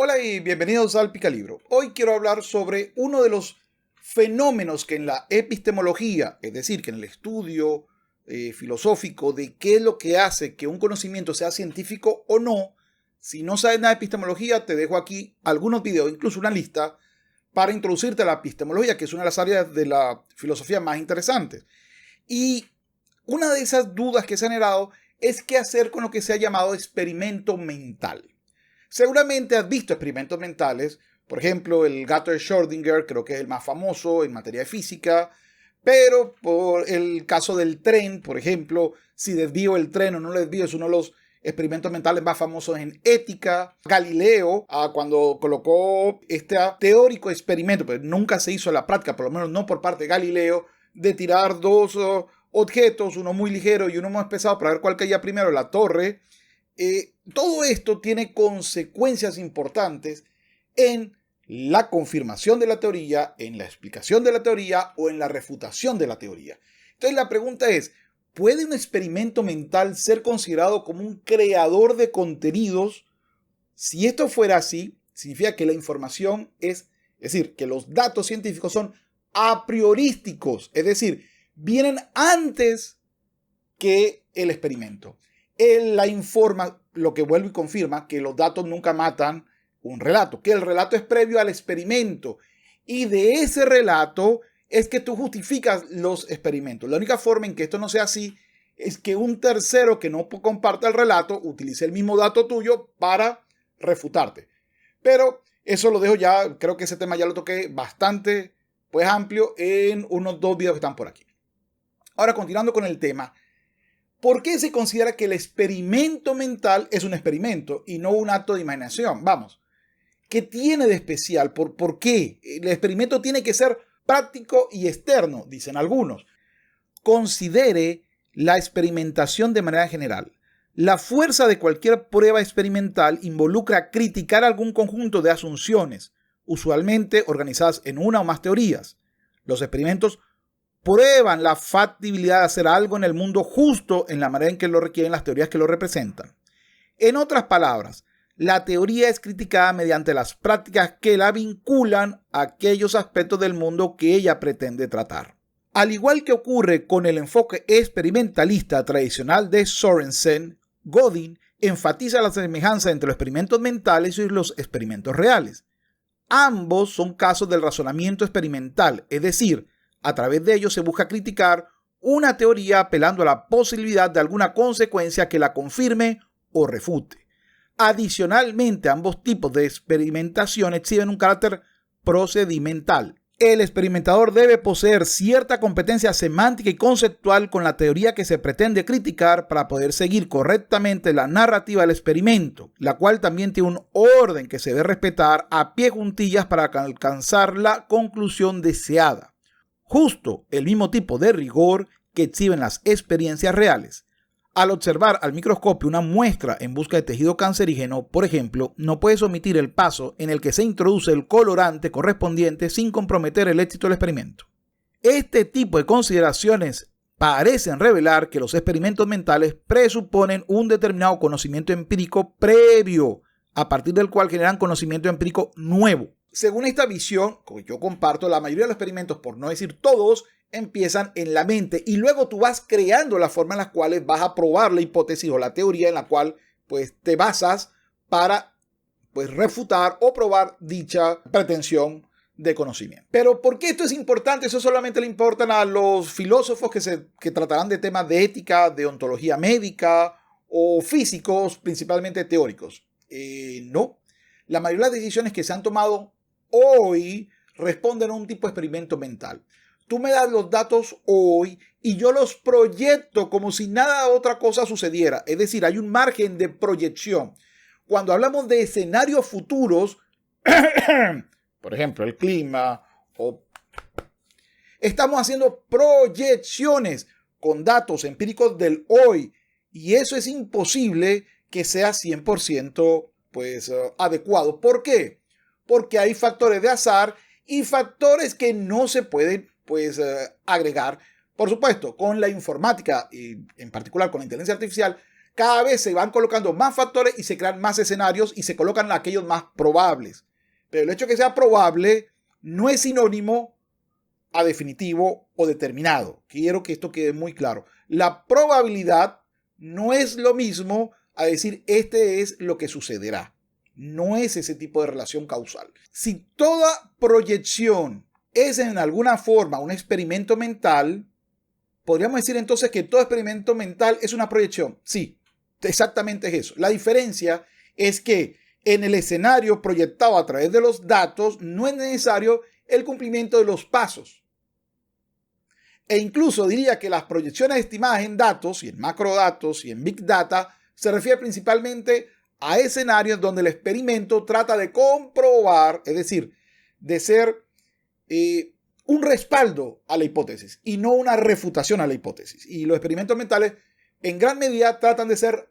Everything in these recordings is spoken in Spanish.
Hola y bienvenidos al Picalibro. Hoy quiero hablar sobre uno de los fenómenos que en la epistemología, es decir, que en el estudio filosófico de qué es lo que hace que un conocimiento sea científico o no. Si no sabes nada de epistemología, te dejo aquí algunos videos, incluso una lista, para introducirte a la epistemología, que es una de las áreas de la filosofía más interesantes. Y una de esas dudas que se han generado es qué hacer con lo que se ha llamado experimento mental. Seguramente has visto experimentos mentales, por ejemplo, el gato de Schrödinger, creo que es el más famoso en materia de física, pero por el caso del tren, por ejemplo, si desvío el tren o no lo desvío, es uno de los experimentos mentales más famosos en ética. Galileo, cuando colocó este teórico experimento, pero nunca se hizo en la práctica, por lo menos no por parte de Galileo, de tirar dos objetos, uno muy ligero y uno más pesado, para ver cuál caía primero, la torre. Todo esto tiene consecuencias importantes en la confirmación de la teoría, en la explicación de la teoría o en la refutación de la teoría. Entonces la pregunta es, ¿puede un experimento mental ser considerado como un creador de contenidos? Si esto fuera así, significa que la información es decir, que los datos científicos son a priorísticos, es decir, vienen antes que el experimento. Él la informa, lo que vuelve y confirma que los datos nunca matan un relato, que el relato es previo al experimento y de ese relato es que tú justificas los experimentos. La única forma en que esto no sea así es que un tercero que no comparte el relato utilice el mismo dato tuyo para refutarte. Pero eso lo dejo ya, creo que ese tema ya lo toqué bastante pues amplio en unos 2 videos que están por aquí. Ahora, continuando con el tema, ¿por qué se considera que el experimento mental es un experimento y no un acto de imaginación? Vamos, ¿qué tiene de especial? ¿Por qué? El experimento tiene que ser práctico y externo, dicen algunos. Considere la experimentación de manera general. La fuerza de cualquier prueba experimental involucra criticar algún conjunto de asunciones, usualmente organizadas en una o más teorías. Los experimentos prueban la factibilidad de hacer algo en el mundo justo en la manera en que lo requieren las teorías que lo representan. En otras palabras, la teoría es criticada mediante las prácticas que la vinculan a aquellos aspectos del mundo que ella pretende tratar. Al igual que ocurre con el enfoque experimentalista tradicional de Sorensen, Godin enfatiza la semejanza entre los experimentos mentales y los experimentos reales. Ambos son casos del razonamiento experimental, es decir, a través de ellos se busca criticar una teoría apelando a la posibilidad de alguna consecuencia que la confirme o refute. Adicionalmente, ambos tipos de experimentación exhiben un carácter procedimental. El experimentador debe poseer cierta competencia semántica y conceptual con la teoría que se pretende criticar para poder seguir correctamente la narrativa del experimento, la cual también tiene un orden que se debe respetar a pie juntillas para alcanzar la conclusión deseada. Justo el mismo tipo de rigor que exhiben las experiencias reales. Al observar al microscopio una muestra en busca de tejido cancerígeno, por ejemplo, no puedes omitir el paso en el que se introduce el colorante correspondiente sin comprometer el éxito del experimento. Este tipo de consideraciones parecen revelar que los experimentos mentales presuponen un determinado conocimiento empírico previo, a partir del cual generan conocimiento empírico nuevo. Según esta visión, que yo comparto, la mayoría de los experimentos, por no decir todos, empiezan en la mente y luego tú vas creando la forma en la cual vas a probar la hipótesis o la teoría en la cual pues, te basas para pues, refutar o probar dicha pretensión de conocimiento. Pero ¿por qué esto es importante? Eso solamente le importan a los filósofos que tratarán de temas de ética, de ontología médica o físicos, principalmente teóricos. No. La mayoría de las decisiones que se han tomado hoy responden a un tipo de experimento mental. Tú me das los datos hoy y yo los proyecto como si nada otra cosa sucediera. Es decir, hay un margen de proyección. Cuando hablamos de escenarios futuros, por ejemplo, el clima, estamos haciendo proyecciones con datos empíricos del hoy y eso es imposible que sea 100% adecuado. ¿Por qué? Porque hay factores de azar y factores que no se pueden agregar. Por supuesto, con la informática y en particular con la inteligencia artificial, cada vez se van colocando más factores y se crean más escenarios y se colocan aquellos más probables. Pero el hecho de que sea probable no es sinónimo a definitivo o determinado. Quiero que esto quede muy claro. La probabilidad no es lo mismo a decir este es lo que sucederá. No es ese tipo de relación causal. Si toda proyección es en alguna forma un experimento mental, podríamos decir entonces que todo experimento mental es una proyección. Sí, exactamente es eso. La diferencia es que en el escenario proyectado a través de los datos no es necesario el cumplimiento de los pasos. E incluso diría que las proyecciones estimadas en datos y en macrodatos y en big data se refiere principalmente a escenarios donde el experimento trata de comprobar, es decir, de ser un respaldo a la hipótesis y no una refutación a la hipótesis. Y los experimentos mentales en gran medida tratan de ser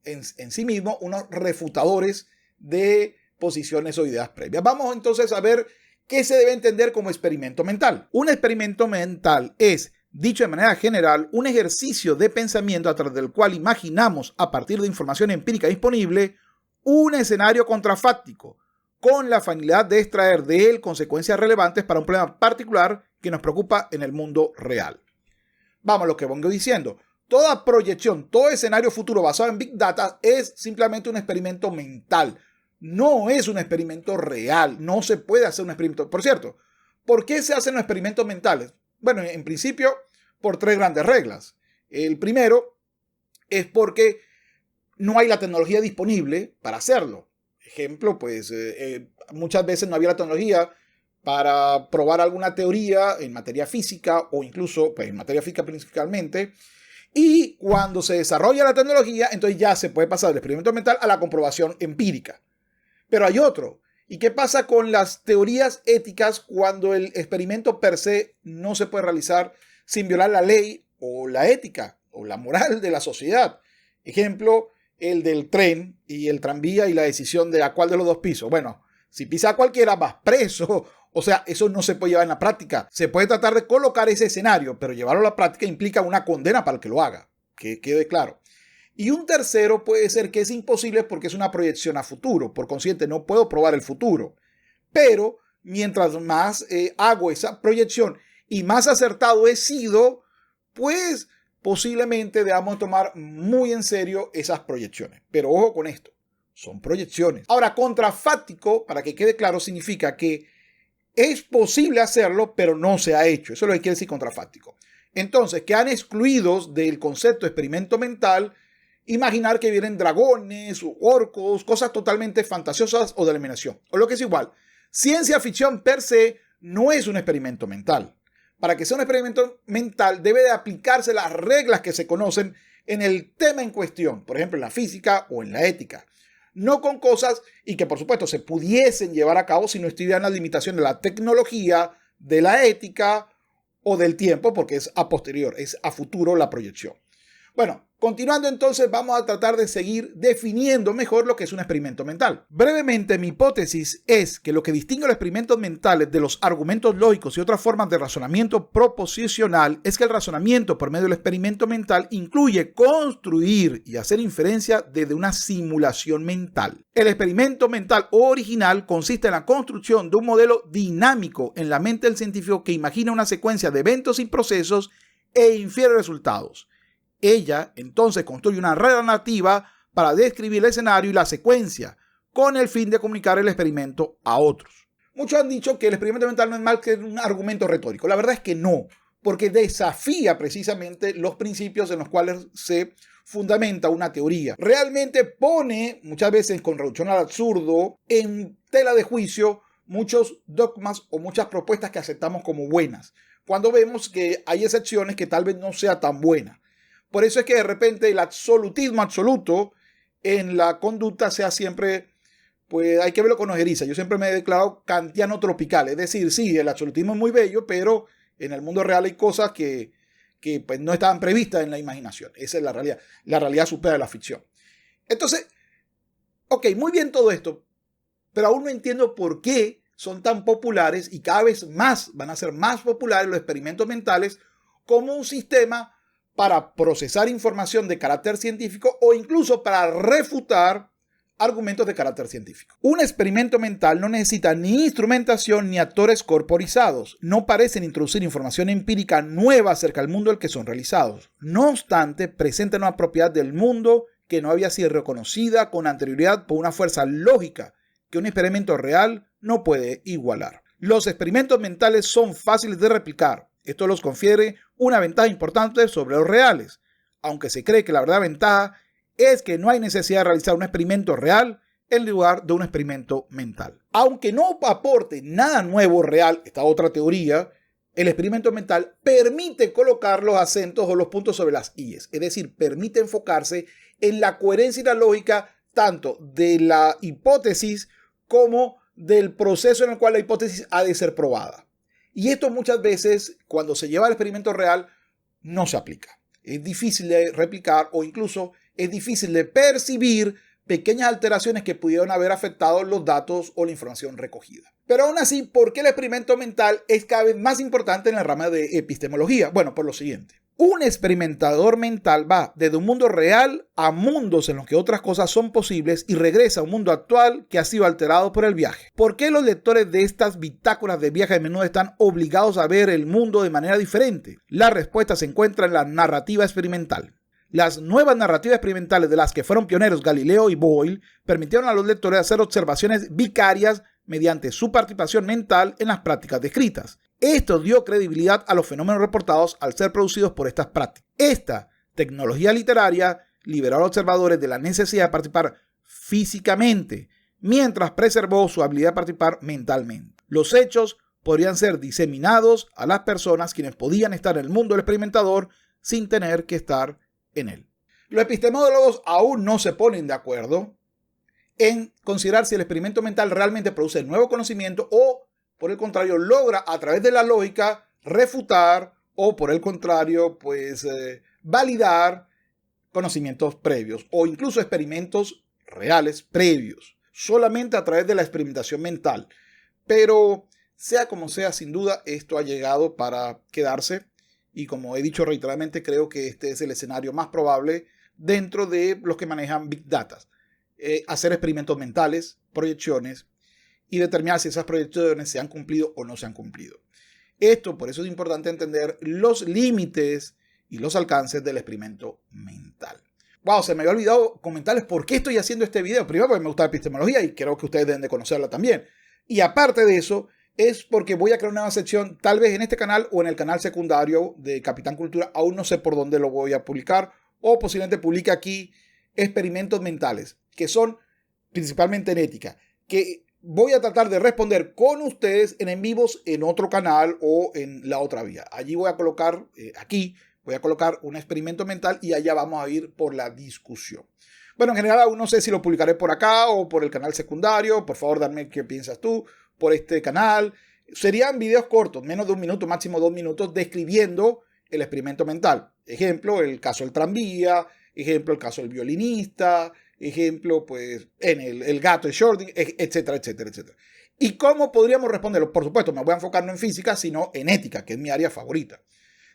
en sí mismos unos refutadores de posiciones o ideas previas. Vamos entonces a ver qué se debe entender como experimento mental. Un experimento mental es, dicho de manera general, un ejercicio de pensamiento a través del cual imaginamos, a partir de información empírica disponible, un escenario contrafáctico, con la finalidad de extraer de él consecuencias relevantes para un problema particular que nos preocupa en el mundo real. Vamos a lo que vengo diciendo. Toda proyección, todo escenario futuro basado en Big Data es simplemente un experimento mental. No es un experimento real. No se puede hacer un experimento. Por cierto, ¿por qué se hacen los experimentos mentales? Bueno, en principio, por tres grandes reglas. El primero es porque no hay la tecnología disponible para hacerlo. Ejemplo, pues muchas veces no había la tecnología para probar alguna teoría en materia física o incluso pues, en materia física principalmente. Y cuando se desarrolla la tecnología, entonces ya se puede pasar del experimento mental a la comprobación empírica. Pero hay otro. ¿Y qué pasa con las teorías éticas cuando el experimento per se no se puede realizar sin violar la ley o la ética o la moral de la sociedad? Ejemplo, el del tren y el tranvía y la decisión de a cuál de los dos pisos. Bueno, si pisa a cualquiera vas preso. O sea, eso no se puede llevar en la práctica. Se puede tratar de colocar ese escenario, pero llevarlo a la práctica implica una condena para el que lo haga. Que quede claro. Y un tercero puede ser que es imposible porque es una proyección a futuro. Por consiguiente, no puedo probar el futuro. Pero mientras más hago esa proyección y más acertado he sido, pues posiblemente debamos tomar muy en serio esas proyecciones. Pero ojo con esto, son proyecciones. Ahora, contrafáctico, para que quede claro, significa que es posible hacerlo, pero no se ha hecho. Eso es lo que quiere decir contrafáctico. Entonces, quedan excluidos del concepto de experimento mental imaginar que vienen dragones o orcos, cosas totalmente fantasiosas o de eliminación. O lo que es igual, ciencia ficción per se no es un experimento mental. Para que sea un experimento mental debe de aplicarse las reglas que se conocen en el tema en cuestión, por ejemplo en la física o en la ética. No con cosas y que por supuesto se pudiesen llevar a cabo si no estuvieran las limitaciones de la tecnología, de la ética o del tiempo, porque es a posterior, es a futuro la proyección. Bueno, continuando entonces vamos a tratar de seguir definiendo mejor lo que es un experimento mental. Brevemente, mi hipótesis es que lo que distingue los experimentos mentales de los argumentos lógicos y otras formas de razonamiento proposicional es que el razonamiento por medio del experimento mental incluye construir y hacer inferencia desde una simulación mental. El experimento mental original consiste en la construcción de un modelo dinámico en la mente del científico que imagina una secuencia de eventos y procesos e infiere resultados. Ella entonces construye una red narrativa para describir el escenario y la secuencia, con el fin de comunicar el experimento a otros. Muchos han dicho que el experimento mental no es más que un argumento retórico. La verdad es que no, porque desafía precisamente los principios en los cuales se fundamenta una teoría. Realmente pone, muchas veces con reducción al absurdo, en tela de juicio muchos dogmas o muchas propuestas que aceptamos como buenas, cuando vemos que hay excepciones que tal vez no sea tan buena. Por eso es que de repente el absolutismo absoluto en la conducta sea siempre, pues hay que verlo con ojeriza. Yo siempre me he declarado kantiano tropical. Es decir, sí, el absolutismo es muy bello, pero en el mundo real hay cosas que pues, no estaban previstas en la imaginación. Esa es la realidad. La realidad supera la ficción. Entonces, ok, muy bien todo esto, pero aún no entiendo por qué son tan populares y cada vez más van a ser más populares los experimentos mentales como un sistema para procesar información de carácter científico o incluso para refutar argumentos de carácter científico. Un experimento mental no necesita ni instrumentación ni actores corporizados. No parecen introducir información empírica nueva acerca del mundo al que son realizados. No obstante, presentan una propiedad del mundo que no había sido reconocida con anterioridad por una fuerza lógica que un experimento real no puede igualar. Los experimentos mentales son fáciles de replicar. Esto los confiere una ventaja importante sobre los reales, aunque se cree que la verdadera ventaja es que no hay necesidad de realizar un experimento real en lugar de un experimento mental. Aunque no aporte nada nuevo real, esta otra teoría, el experimento mental permite colocar los acentos o los puntos sobre las íes, es decir, permite enfocarse en la coherencia y la lógica tanto de la hipótesis como del proceso en el cual la hipótesis ha de ser probada. Y esto muchas veces, cuando se lleva al experimento real, no se aplica. Es difícil de replicar o incluso es difícil de percibir pequeñas alteraciones que pudieron haber afectado los datos o la información recogida. Pero aún así, ¿por qué el experimento mental es cada vez más importante en la rama de epistemología? Bueno, por lo siguiente. Un experimentador mental va desde un mundo real a mundos en los que otras cosas son posibles y regresa a un mundo actual que ha sido alterado por el viaje. ¿Por qué los lectores de estas bitácoras de viaje a menudo están obligados a ver el mundo de manera diferente? La respuesta se encuentra en la narrativa experimental. Las nuevas narrativas experimentales de las que fueron pioneros Galileo y Boyle permitieron a los lectores hacer observaciones vicarias mediante su participación mental en las prácticas descritas. Esto dio credibilidad a los fenómenos reportados al ser producidos por estas prácticas. Esta tecnología literaria liberó a los observadores de la necesidad de participar físicamente, mientras preservó su habilidad de participar mentalmente. Los hechos podrían ser diseminados a las personas quienes podían estar en el mundo del experimentador sin tener que estar en él. Los epistemólogos aún no se ponen de acuerdo en considerar si el experimento mental realmente produce nuevo conocimiento o, por el contrario, logra a través de la lógica refutar o, por el contrario, validar conocimientos previos o incluso experimentos reales previos, solamente a través de la experimentación mental. Pero, sea como sea, sin duda, esto ha llegado para quedarse. Y como he dicho reiteradamente, creo que este es el escenario más probable dentro de los que manejan Big Data. Hacer experimentos mentales, proyecciones y determinar si esas proyecciones se han cumplido o no se han cumplido. Por eso es importante entender los límites y los alcances del experimento mental. Wow, se me había olvidado comentarles por qué estoy haciendo este video. Primero porque me gusta la epistemología y creo que ustedes deben de conocerla también. Y aparte de eso, es porque voy a crear una nueva sección, tal vez en este canal o en el canal secundario de Capitán Cultura. Aún no sé por dónde lo voy a publicar, o posiblemente publique aquí experimentos mentales, que son principalmente en ética, que voy a tratar de responder con ustedes en vivos en otro canal o en la otra vía. Allí voy a colocar, voy a colocar un experimento mental y allá vamos a ir por la discusión. Bueno, en general aún no sé si lo publicaré por acá o por el canal secundario. Por favor, dame qué piensas tú por este canal. Serían videos cortos, menos de 1 minuto, máximo 2 minutos, describiendo el experimento mental. Ejemplo, el caso del tranvía, ejemplo, el caso del violinista, ejemplo, en el gato de Schrödinger, etcétera, etcétera, etcétera. ¿Y cómo podríamos responderlo? Por supuesto, me voy a enfocar no en física, sino en ética, que es mi área favorita.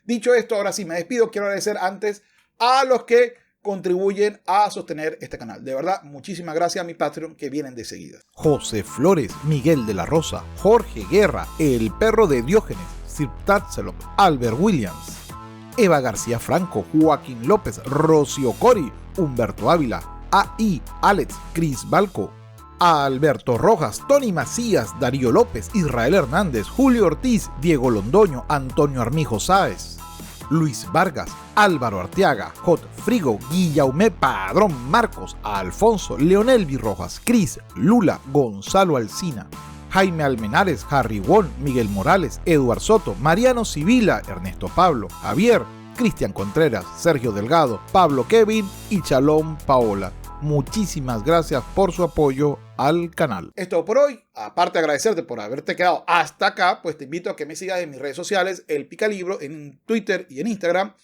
Dicho esto, ahora sí me despido. Quiero agradecer antes a los que contribuyen a sostener este canal. De verdad, muchísimas gracias a mi Patreon que vienen de seguida. José Flores, Miguel de la Rosa, Jorge Guerra, El Perro de Diógenes, Sir Tatzelop, Albert Williams, Eva García Franco, Joaquín López, Rocío Cori, Humberto Ávila, A.I., Alex, Cris Balco, Alberto Rojas, Tony Macías, Darío López, Israel Hernández, Julio Ortiz, Diego Londoño, Antonio Armijo Sáez, Luis Vargas, Álvaro Arteaga, J. Frigo, Guillaume Padrón Marcos, Alfonso, Leonel Virrojas, Cris, Lula, Gonzalo Alsina, Jaime Almenares, Harry Won, Miguel Morales, Eduard Soto, Mariano Sibila, Ernesto Pablo, Javier, Cristian Contreras, Sergio Delgado, Pablo Kevin y Chalón Paola. Muchísimas gracias por su apoyo al canal. Es todo por hoy. Aparte de agradecerte por haberte quedado hasta acá, pues te invito a que me sigas en mis redes sociales, El Picalibro, en Twitter y en Instagram.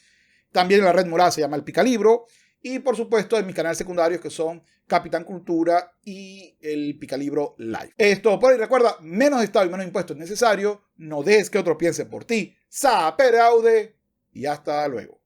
También en la red morada se llama El Picalibro. Y por supuesto en mis canales secundarios que son Capitán Cultura y El Picalibro Live. Es todo por hoy. Recuerda, menos Estado y menos impuestos es necesario. No dejes que otro piense por ti. Sapere aude y hasta luego.